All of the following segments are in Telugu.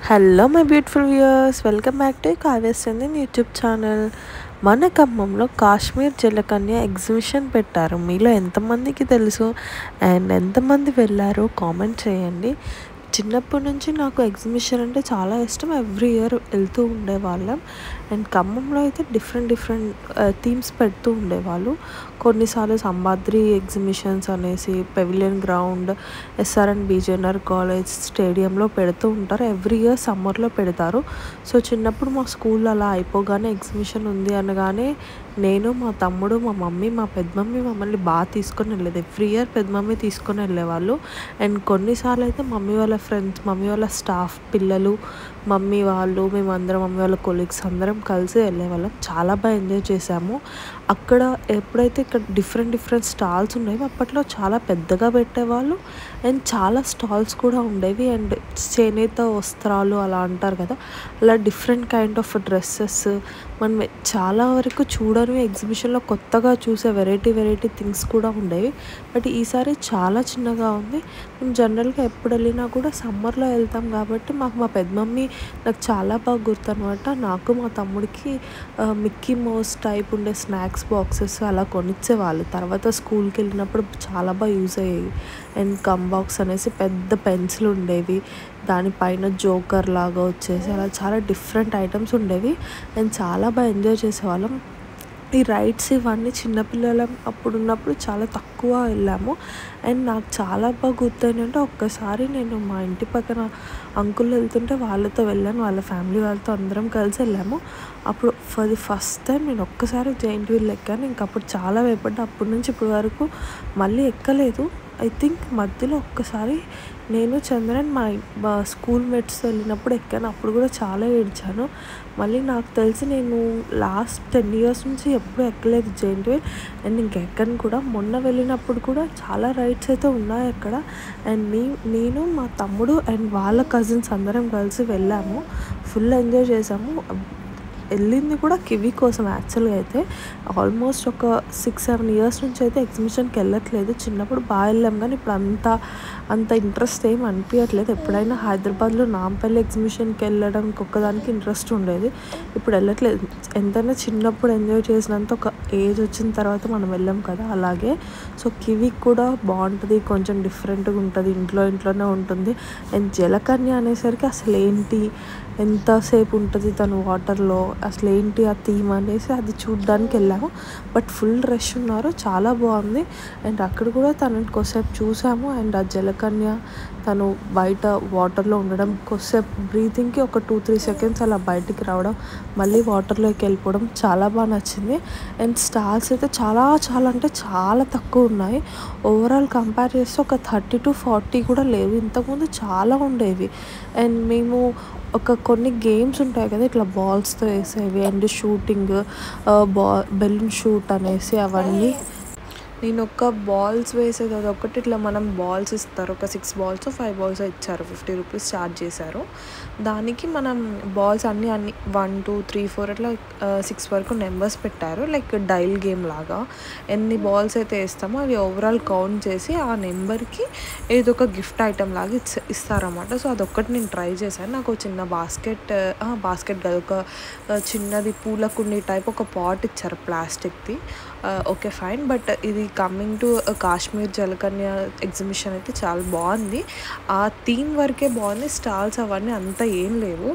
Hello my beautiful viewers, welcome back to Kavya's Chandan YouTube channel. మన ఖమ్మంలో కాశ్మీర్ జలకన్య ఎగ్జిబిషన్ పెట్టారు. మీలో ఎంతమందికి తెలుసు అండ్ ఎంతమంది వెళ్ళారో కామెంట్ చేయండి. చిన్నప్పటి నుంచి నాకు ఎగ్జిబిషన్ అంటే చాలా ఇష్టం. ఎవ్రీ ఇయర్ వెళ్తూ ఉండేవాళ్ళం. అండ్ ఖమ్మంలో అయితే డిఫరెంట్ థీమ్స్ పెడుతూ ఉండేవాళ్ళు. కొన్నిసార్లు సంబాద్రి ఎగ్జిబిషన్స్ అనేసి పెవిలియన్ గ్రౌండ్, ఎస్ఆర్ఎన్ బీజేఎన్ఆర్ కాలేజ్ స్టేడియంలో పెడుతూ ఉంటారు. ఎవ్రీ ఇయర్ సమ్మర్లో పెడతారు. సో చిన్నప్పుడు మా స్కూల్ అలా అయిపోగానే ఎగ్జిబిషన్ ఉంది అనగానే నేను, మా తమ్ముడు, మా మమ్మీ, మా పెద్దమమ్మీ మమ్మల్ని బాగా తీసుకొని వెళ్ళేది. ఎవ్రీ ఇయర్ పెద్దమమ్మీ తీసుకొని వెళ్ళేవాళ్ళు. అండ్ కొన్నిసార్లు అయితే మమ్మీ వాళ్ళ ఫ్రెండ్స్, మమ్మీ వాళ్ళ స్టాఫ్ పిల్లలు, మమ్మీ వాళ్ళు, మేమందరం, మమ్మీ వాళ్ళ కొలీగ్స్ అందరం కలిసి వెళ్ళేవాళ్ళం. చాలా బాగా ఎంజాయ్ చేసాము. అక్కడ ఎప్పుడైతే ఇక్కడ డిఫరెంట్ స్టాల్స్ ఉండేవి, అప్పట్లో చాలా పెద్దగా పెట్టేవాళ్ళు. అండ్ చాలా స్టాల్స్ కూడా ఉండేవి. అండ్ చేనేత వస్త్రాలు అలా అంటారు కదా, అలా డిఫరెంట్ కైండ్ ఆఫ్ డ్రెస్సెస్ మనం చాలా వరకు చూడని ఎగ్జిబిషన్లో కొత్తగా చూసే వెరైటీ థింగ్స్ కూడా ఉండేవి. బట్ ఈసారి చాలా చిన్నగా ఉంది. మేము జనరల్గా ఎప్పుడు వెళ్ళినా కూడా సమ్మర్లో వెళ్తాం కాబట్టి మాకు మా పెద్దమమ్మీ, నాకు చాలా బాగా గుర్తు అనమాట, నాకు మా తమ్ముడికి మిక్కీ మౌస్ టైప్ ఉండే స్నాక్స్ బాక్సెస్ అలా కొనిచ్చేవాళ్ళు. తర్వాత స్కూల్కి వెళ్ళినప్పుడు చాలా బాగా యూజ్ అయ్యేవి. అండ్ కమ్ బాక్స్ అనేసి పెద్ద పెన్సిల్ ఉండేవి, దానిపైన జోకర్ లాగా వచ్చేసి అలా చాలా డిఫరెంట్ ఐటమ్స్ ఉండేవి. అండ్ చాలా బాగా ఎంజాయ్ చేసేవాళ్ళం. ఈ రైడ్స్ ఇవన్నీ చిన్నపిల్లలం అప్పుడు ఉన్నప్పుడు చాలా తక్కువ వెళ్ళాము. అండ్ నాకు చాలా బాగా గుర్తయిందంటే, ఒక్కసారి నేను మా ఇంటి పక్కన అంకుల్ వెళ్తుంటే వాళ్ళతో వెళ్ళాను. వాళ్ళ ఫ్యామిలీ వాళ్ళతో అందరం కలిసి వెళ్ళాము. అప్పుడు ఫర్ ది ఫస్ట్ టైం నేను ఒక్కసారి జైంట్ వీల్ ఎక్కాను. ఇంకప్పుడు చాలా భయపడ్డా. అప్పటి నుంచి ఇప్పటి వరకు మళ్ళీ ఎక్కలేదు. ఐ థింక్ మధ్యలో ఒక్కసారి నేను చంద్రన్ మా స్కూల్ మేట్స్ వెళ్ళినప్పుడు ఎక్కాను. అప్పుడు కూడా చాలా ఏడ్చాను. మళ్ళీ నాకు తెలిసి నేను లాస్ట్ 10 years నుంచి ఎప్పుడూ ఎక్కలేదు జైంట్ వీల్. అండ్ ఇంకెక్కను కూడా. మొన్న వెళ్ళినప్పుడు కూడా చాలా రైడ్స్ అయితే ఉన్నాయి అక్కడ. అండ్ నేను మా తమ్ముడు అండ్ వాళ్ళ కజిన్స్ అందరం కలిసి వెళ్ళాము. ఫుల్ ఎంజాయ్ చేసాము. వెళ్ళింది కూడా కివి కోసం. యాక్చువల్గా అయితే ఆల్మోస్ట్ ఒక 6-7 years నుంచి అయితే ఎగ్జిబిషన్కి వెళ్ళట్లేదు. చిన్నప్పుడు బాగా వెళ్ళాం కానీ ఇప్పుడు అంత ఇంట్రెస్ట్ ఏం అనిపించట్లేదు. ఎప్పుడైనా హైదరాబాద్లో నాంపల్లి ఎగ్జిబిషన్కి వెళ్ళడం ఒక్కదానికి ఇంట్రెస్ట్ ఉండేది. ఇప్పుడు వెళ్ళట్లేదు. ఎంతైనా చిన్నప్పుడు ఎంజాయ్ చేసినంత ఒక ఏజ్ వచ్చిన తర్వాత మనం వెళ్ళాం కదా, అలాగే. సో కివి కూడా బాగుంటుంది, కొంచెం డిఫరెంట్గా ఉంటుంది, ఇంట్లోనే ఉంటుంది. అండ్ జలకన్య అనేసరికి అసలు ఏంటి, ఎంతసేపు ఉంటుంది తను వాటర్లో, అసలు ఏంటి ఆ థీమ్ అనేసి అది చూడడానికి వెళ్ళాము. బట్ ఫుల్ రష్ ఉన్నారు, చాలా బాగుంది. అండ్ అక్కడ కూడా తనని కొద్దిసేపు చూసాము. అండ్ ఆ జలకన్య తను బయట వాటర్లో ఉండడం, కొద్దిసేపు బ్రీతింగ్కి ఒక 2-3 seconds అలా బయటికి రావడం, మళ్ళీ వాటర్లోకి వెళ్ళిపోవడం చాలా బాగా నచ్చింది. అండ్ స్టాల్స్ అయితే చాలా అంటే చాలా తక్కువ ఉన్నాయి. ఓవరాల్ కంపేర్ చేస్తే ఒక 30-40 కూడా లేవు. ఇంతకుముందు చాలా ఉండేవి. అండ్ మేము కొన్ని గేమ్స్ ఉంటాయి కదా, ఇట్లా బాల్స్తో వేసేవి అండ్ షూటింగ్, బెలూన్ షూట్ అనేసి అవన్నీ. నేను ఒక బాల్స్ వేసేది అదొకటి. ఇట్లా మనం బాల్స్ ఇస్తారు, ఒక 6 balls 5 balls ఇచ్చారు, 50 rupees ఛార్జ్ చేశారు. దానికి మనం బాల్స్ అన్నీ 1 2 3 4 అట్లా 6 వరకు నెంబర్స్ పెట్టారు. లైక్ డైల్ గేమ్ లాగా. ఎన్ని బాల్స్ అయితే వేస్తామో అవి ఓవరాల్ కౌంట్ చేసి ఆ నెంబర్కి ఏదో ఒక గిఫ్ట్ ఐటమ్ లాగా ఇస్తారన్నమాట. సో అదొక్కటి నేను ట్రై చేశాను. నాకు చిన్న బాస్కెట్ కాదు, ఒక చిన్నది పూల కుండీ టైప్ ఒక పాట్ ఇచ్చారు ప్లాస్టిక్ది. Okay fine. బట్ ఇది coming to Kashmir Jalakanya exhibition అయితే చాలా బాగుంది. ఆ థీమ్ వరకే బాగుంది. స్టాల్స్ అవన్నీ అంతా ఏం లేవు.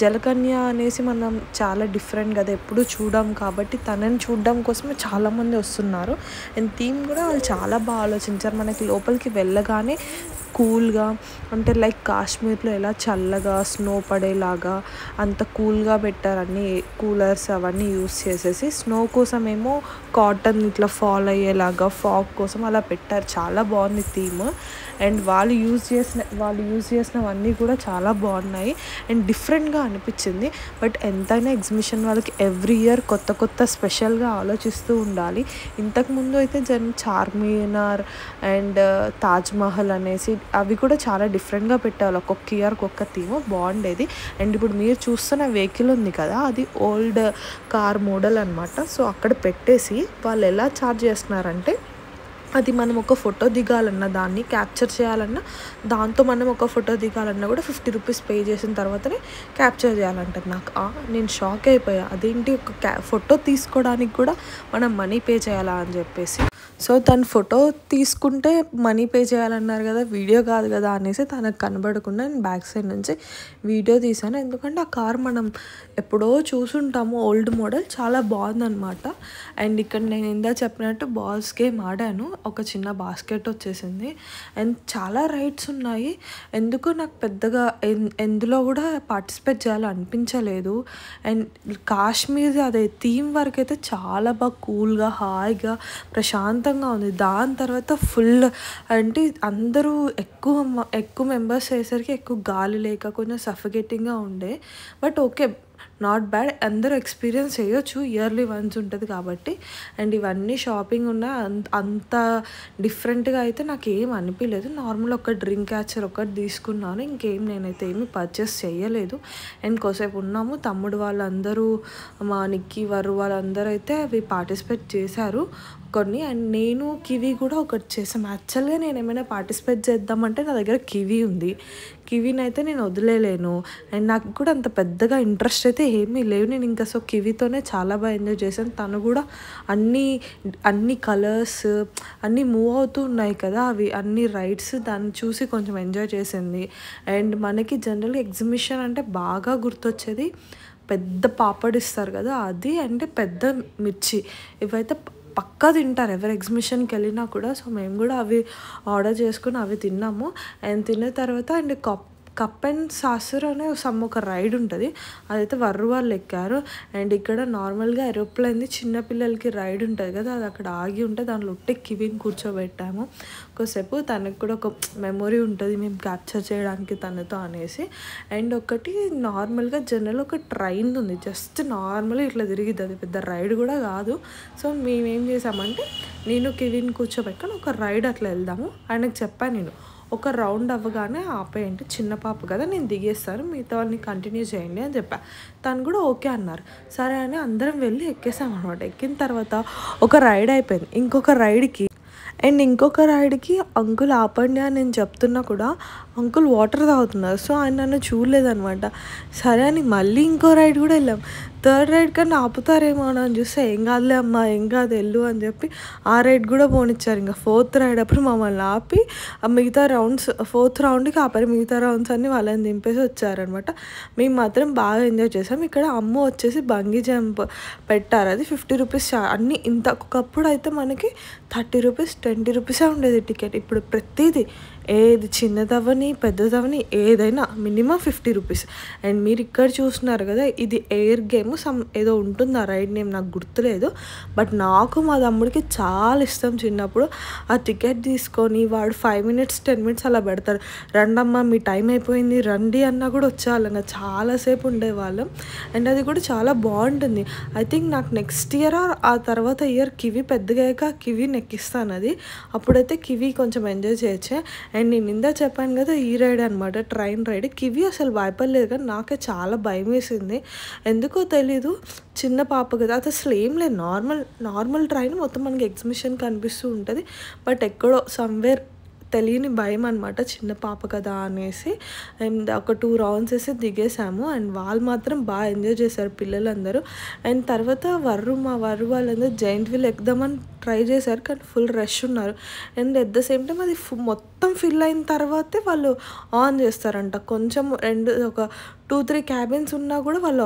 జలకన్య అనేసి మనం చాలా డిఫరెంట్ కదా, ఎప్పుడు చూడం కాబట్టి తనని చూడడం కోసమే చాలామంది వస్తున్నారు. అండ్ థీమ్ కూడా వాళ్ళు చాలా బాగా ఆలోచించారు. మనకి లోపలికి వెళ్ళగానే కూల్గా, అంటే లైక్ కాశ్మీర్లో ఎలా చల్లగా స్నో పడేలాగా అంత కూల్గా పెట్టారు. అన్ని కూలర్స్ అవన్నీ యూస్ చేసేసి, స్నో కోసం ఏమో కాటన్ ఇట్లా ఫాల్ అయ్యేలాగా ఫాగ్ కోసం అలా పెట్టారు. చాలా బాగుంది థీమ్. అండ్ వాళ్ళు యూజ్ చేసినవన్నీ కూడా చాలా బాగున్నాయి అండ్ డిఫరెంట్గా అనిపించింది. బట్ ఎంతైనా ఎగ్జిబిషన్ వాళ్ళకి ఎవ్రీ ఇయర్ కొత్త స్పెషల్గా ఆలోచిస్తూ ఉండాలి. ఇంతకుముందు అయితే చార్మినార్ అండ్ తాజ్మహల్ అనేసి అవి కూడా చాలా డిఫరెంట్గా పెట్టేవాళ్ళు. ఒక్కొక్క ఇయర్ ఒక్కొక్క థీమ్ బాగుండేది. అండ్ ఇప్పుడు మీరు చూస్తున్న వెహికల్ ఉంది కదా, అది ఓల్డ్ కార్ మోడల్ అనమాట. సో అక్కడ పెట్టేసి వాళ్ళు ఎలా ఛార్జ్ చేస్తున్నారంటే, అది మనం ఒక ఫోటో దిగాలన్నా, దాన్ని క్యాప్చర్ చేయాలన్నా, దాంతో మనం ఒక ఫోటో దిగాలన్నా కూడా 50 రూపీస్ పే చేసిన తర్వాతనే క్యాప్చర్ చేయాలంటారు. నేను షాక్ అయిపోయా. అదేంటి ఒక ఫోటో తీసుకోవడానికి కూడా మనం మనీ పే చేయాలా అని చెప్పేసి. సో తను ఫోటో తీసుకుంటే మనీ పే చేయాలన్నారు కదా, వీడియో కాదు కదా అనేసి తనకు కనబడకుండా నేను బ్యాక్ సైడ్ నుంచి వీడియో తీసాను. ఎందుకంటే ఆ కార్ మనం ఎప్పుడో చూసుంటాము, ఓల్డ్ మోడల్, చాలా బాగుందనమాట. అండ్ ఇక్కడ నేను ఇందా చెప్పినట్టు బాల్స్ గేమ్ ఆడాను. ఒక చిన్న బాస్కెట్ వచ్చేసింది అండ్ చాలా రైడ్స్ ఉన్నాయి. ఎందుకు నాకు పెద్దగా ఎందులో కూడా పార్టిసిపేట్ చేయాలో అనిపించలేదు. అండ్ కాశ్మీర్ అదే థీమ్ వరకు అయితే చాలా బాగా కూల్గా, హాయిగా, ప్రశాంతంగా ఉంది. దాని తర్వాత ఫుల్ అంటే అందరూ ఎక్కువ మెంబర్స్ అయ్యేసరికి ఎక్కువ గాలి లేక కొంచెం సఫికేటింగ్గా ఉండే. But okay, not bad. అందరూ ఎక్స్పీరియన్స్ చేయొచ్చు, ఇయర్లీ వన్స్ ఉంటుంది కాబట్టి. అండ్ ఇవన్నీ షాపింగ్ ఉన్న అంత డిఫరెంట్గా అయితే నాకు ఏం అనిపించలేదు. నార్మల్ ఒక డ్రింక్ క్యాచర్ ఒకటి తీసుకున్నాను, ఇంకేం నేనైతే ఏమి పర్చేస్ చేయలేదు. అండ్ కోసేపు ఉన్నాము. తమ్ముడు వాళ్ళందరూ, మా నిక్కీ వర్రు వాళ్ళందరూ అయితే అవి పార్టిసిపేట్ చేశారు కొన్ని. అండ్ నేను కివీ కూడా ఒకటి చేసాం. యాక్చువల్గా నేను ఏమైనా పార్టిసిపేట్ చేద్దామంటే నా దగ్గర కివీ ఉంది, కివీని అయితే నేను వదిలేలేను. అండ్ నాకు కూడా అంత పెద్దగా ఇంట్రెస్ట్ అయితే ఏమీ లేవు. నేను ఇంకా సో కివీతోనే చాలా బాగా ఎంజాయ్ చేశాను. తను కూడా అన్ని కలర్స్ అన్నీ మూవ్ అవుతూ ఉన్నాయి కదా, అవి అన్ని రైడ్స్, దాన్ని చూసి కొంచెం ఎంజాయ్ చేసింది. అండ్ మనకి జనరల్గా ఎగ్జిబిషన్ అంటే బాగా గుర్తొచ్చేది పెద్ద పాపడ్ ఇస్తారు కదా, అది అంటే పెద్ద మిర్చి, ఇవైతే పక్కా తింటారు ఎవరు ఎగ్జిబిషన్కి వెళ్ళినా కూడా. సో మేము కూడా అవి ఆర్డర్ చేసుకుని అవి తిన్నాము. అండ్ తిన్న తర్వాత అండ్ కప్ అండ్ సాసర్ అనే ఒక రైడ్ ఉంటుంది, అదైతే వర్రు వాళ్ళు ఎక్కారు. అండ్ ఇక్కడ నార్మల్గా ఏరోప్లేన్ది చిన్నపిల్లలకి రైడ్ ఉంటుంది కదా, అది అక్కడ ఆగి ఉంటే దాంట్లో ఉట్టే కివీని కూర్చోబెట్టాము. ఒకసేపు తనకు కూడా ఒక మెమొరీ ఉంటుంది మేము క్యాప్చర్ చేయడానికి తనతో అనేసి. అండ్ ఒకటి నార్మల్గా జనరల్ ఒక ట్రైన్ ఉంది, జస్ట్ నార్మల్గా ఇట్లా తిరిగిద్ది, అది పెద్ద రైడ్ కూడా కాదు. సో మేమేం చేసామంటే నేను కివీని కూర్చోబెట్టుకొని ఒక రైడ్ అట్లా వెళ్దాము. ఆయనకు చెప్పాను నేను, ఒక రౌండ్ అవ్వగానే ఆపేయండి, చిన్న పాప కదా నేను దిగేస్తాను, మిగతా వాళ్ళని కంటిన్యూ చేయండి అని చెప్పా. తను కూడా ఓకే అన్నారు. సరే అని అందరం వెళ్ళి ఎక్కేసాం అనమాట. ఎక్కిన తర్వాత ఒక రైడ్ అయిపోయింది. ఇంకొక రైడ్కి అంకుల్ ఆపండి అని నేను చెప్తున్నా కూడా అంకుల్ వాటర్ తాగుతున్నారు. సో ఆయన నన్ను చూడలేదనమాట. సరే అని మళ్ళీ ఇంకో రైడ్ కూడా వెళ్ళాం. థర్డ్ రైడ్ కన్నా ఆపుతారేమో అని చూస్తే ఏం కాదులే అమ్మా, ఏం కాదు వెళ్ళు అని చెప్పి ఆ రైడ్ కూడా పోనిచ్చారు. ఇంకా ఫోర్త్ రైడ్ అప్పుడు మమ్మల్ని ఆపి మిగతా రౌండ్స్, ఫోర్త్ రౌండ్కి ఆపారు, మిగతా రౌండ్స్ అన్నీ వాళ్ళని దింపేసి వచ్చారనమాట. మేము మాత్రం బాగా ఎంజాయ్ చేసాం. ఇక్కడ అమ్మ వచ్చేసి బంగీ జంప్ పెట్టారు, అది 50 రూపీస్. అన్నీ ఇంత ఒకప్పుడు అయితే మనకి 30 రూపీస్ 20 రూపీసే ఉండేది టికెట్. ఇప్పుడు ప్రతిదీ ఏది చిన్నదవని పెద్దదవని ఏదైనా మినిమం 50 రూపీస్. అండ్ మీరు ఇక్కడ చూస్తున్నారు కదా, ఇది ఎయిర్ గేమ్ ఏదో ఉంటుంది, ఆ రైడ్ నేమ్ నాకు గుర్తులేదు. బట్ నాకు మా తమ్ముడికి చాలా ఇష్టం. చిన్నప్పుడు ఆ టికెట్ తీసుకొని వాడు 5 మినిట్స్ 10 మినిట్స్ అలా పెడతాడు. రండమ్మా మీ టైం అయిపోయింది రండి అన్నా కూడా వచ్చేవాళ్ళం, చాలాసేపు ఉండేవాళ్ళం. అండ్ అది కూడా చాలా బాగుంటుంది. ఐ థింక్ నాకు నెక్స్ట్ ఇయర్ ఆ తర్వాత ఇయర్ కివీ పెద్దగా కివీ నెక్కిస్తాను, అది అప్పుడైతే కివీ కొంచెం ఎంజాయ్ చేయొచ్చు. అండ్ నేను ఇందా చెప్పాను కదా ఈ రైడ్ అనమాట, ట్రైన్ రైడ్. కివీ అసలు భయపడలేదు కానీ నాకే చాలా భయం వేసింది, ఎందుకో తెలీదు. చిన్న పాప కదా, అది అసలు ఏం లేదు, నార్మల్ ట్రైన్ మొత్తం మనకి ఎగ్జిబిషన్ కనిపిస్తూ ఉంటుంది. బట్ ఎక్కడో సమ్వేర్ తెలియని భయం అనమాట, చిన్న పాప కదా అనేసి. అండ్ ఒక 2 రౌండ్స్ వేసి దిగేసాము. అండ్ వాళ్ళు మాత్రం బాగా ఎంజాయ్ చేశారు పిల్లలందరూ. అండ్ తర్వాత మా వర్రు వాళ్ళందరూ జైంట్ వీల్ ఎక్కుదామని ట్రై చేశారు కానీ ఫుల్ రష్ ఉన్నారు. And at the same time అది మొత్తం ఫిల్ అయిన తర్వాతే వాళ్ళు ఆన్ చేస్తారంట. కొంచెం ఒక 2-3 క్యాబిన్స్ ఉన్నా కూడా వాళ్ళు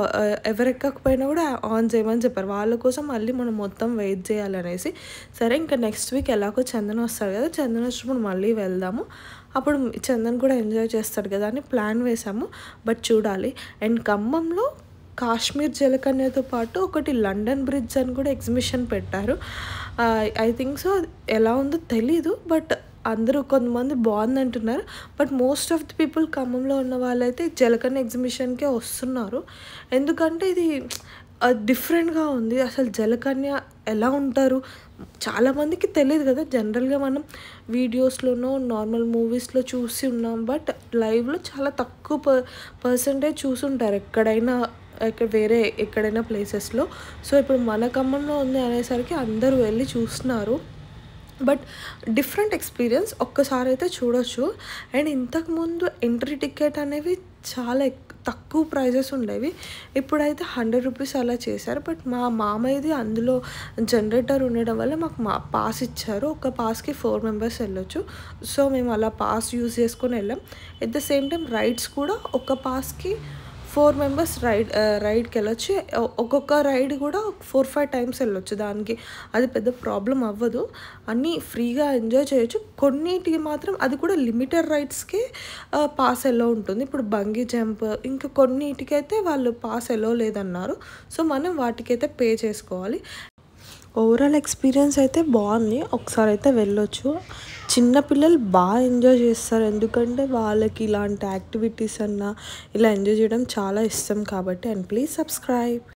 ఎవరెక్కకపోయినా కూడా ఆన్ చేయమని చెప్పారు. వాళ్ళ కోసం మళ్ళీ మనం మొత్తం వెయిట్ చేయాలనేసి. సరే ఇంకా నెక్స్ట్ వీక్ ఎలాగో చందన్ వస్తాడు కదా, చందన్ వచ్చినప్పుడు మళ్ళీ వెళ్దాము, అప్పుడు చందన్ కూడా ఎంజాయ్ చేస్తాడు కదా అని ప్లాన్ వేసాము. బట్ చూడాలి. అండ్ ఖమ్మంలో కాశ్మీర్ జలకన్యతో పాటు ఒకటి లండన్ బ్రిడ్జ్ అని కూడా ఎగ్జిబిషన్ పెట్టారు. ఐ థింక్ సో, ఎలా ఉందో తెలీదు. బట్ అందరూ కొంతమంది బాగుంది అంటున్నారు. But most of the people ఖమ్మంలో ఉన్న వాళ్ళైతే జలకన్య ఎగ్జిబిషన్కే వస్తున్నారు. ఎందుకంటే ఇది డిఫరెంట్గా ఉంది. అసలు జలకన్య ఎలా ఉంటారు చాలామందికి తెలియదు కదా. జనరల్గా మనం వీడియోస్లోనో నార్మల్ మూవీస్లో చూసి ఉన్నాం, బట్ లైవ్లో చాలా తక్కువ పర్సెంటేజ్ చూసుంటారు ఎక్కడైనా ప్లేసెస్లో. సో ఇప్పుడు మన ఖమ్మంలో ఉంది అనేసరికి అందరూ వెళ్ళి చూస్తున్నారు. బట్ డిఫరెంట్ ఎక్స్పీరియన్స్ ఒక్కసారి అయితే చూడొచ్చు. అండ్ ఇంతకుముందు ఎంట్రీ టికెట్ అనేవి చాలా తక్కువ ప్రైజెస్ ఉండేవి. ఇప్పుడైతే 100 రూపీస్ అలా చేశారు. బట్ మా మామయ్యది అందులో జనరేటర్ ఉండడం వల్ల మాకు పాస్ ఇచ్చారు. ఒక పాస్కి 4 మెంబర్స్ వెళ్ళొచ్చు. సో మేము అలా పాస్ యూజ్ చేసుకొని వెళ్ళాం. At the same time rides కూడా ఒక పాస్కి 4 మెంబర్స్ రైడ్కి వెళ్ళొచ్చు. ఒక్కొక్క రైడ్ కూడా 4-5 టైమ్స్ వెళ్ళొచ్చు. దానికి అది పెద్ద ప్రాబ్లం అవ్వదు. అన్నీ ఫ్రీగా ఎంజాయ్ చేయొచ్చు. కొన్నిటికి మాత్రం అది కూడా లిమిటెడ్ రైడ్స్కి పాస్ ఎలో ఉంటుంది. ఇప్పుడు బంగీ జంప్ ఇంకా కొన్నిటికైతే వాళ్ళు పాస్ ఎలో లేదన్నారు. సో మనం వాటికైతే పే చేసుకోవాలి. ఓవరాల్ ఎక్స్పీరియన్స్ అయితే బాగుంది. ఒకసారి అయితే వెళ్ళొచ్చు. చిన్నపిల్లలు బాగా ఎంజాయ్ చేస్తారు. ఎందుకంటే వాళ్ళకి ఇలాంటి యాక్టివిటీస్ అన్నా ఇలా ఎంజాయ్ చేయడం చాలా ఇష్టం కాబట్టి. And please subscribe.